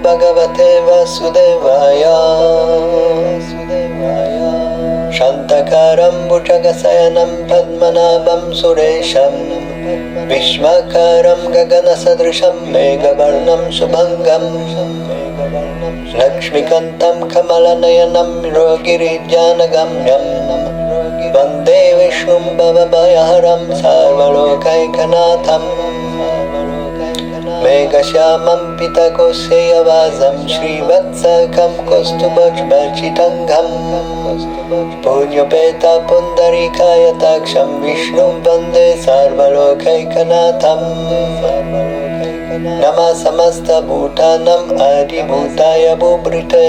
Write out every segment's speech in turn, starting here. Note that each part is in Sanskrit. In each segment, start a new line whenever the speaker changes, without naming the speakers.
भगवते वासुदेवाय शान्तकारं भुजगशयनं पद्मनाभं सुरेशं विश्वाकारं गगनसदृशं मेघवर्णं शुभङ्गं लक्ष्मीकान्तं कमलनयनं योगिरिज्ञानगम्यं वन्दे विष्णुं भवभयहरं सर्वलोकैकनाथम् मेघश्यामं पीतकोशेयवासं श्रीवत्सकं कौस्तुभोज्ज्वलचितङ्गं पुण्यपेतपुण्डरीकायताक्षं विष्णुं वन्दे सर्वलोकैकनाथम् नमः समस्तभूतानाम् अधिभूताय बुभृते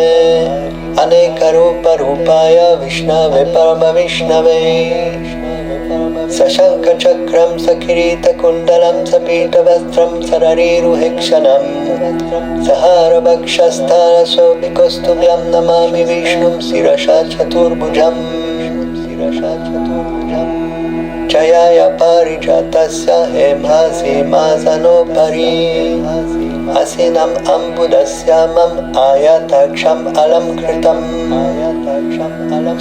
अनेकरूपरूपाय विष्णवे परमविष्णवे सशङ्खचक्रं सकिरीटकुण्डलं सपीतवस्त्रं सररीरुहेक्षणं सहारवक्षस्थलशोभिकौस्तुभ्यं नमामि विष्णुं शिरसा चतुर्भुजम् जयाय पारिजातस्य हेमासीमासनोपरि असिनम् अम्बुदश्यामम् आयताक्षम् अलङ्कृतम्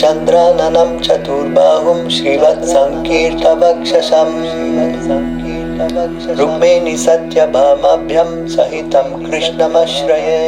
चन्द्राननं चतुर्बाहुं श्रीवत्सङ्कीर्तवक्षसम् रुक्मिणी सत्यभामाभ्यां सहितं कृष्णमाश्रये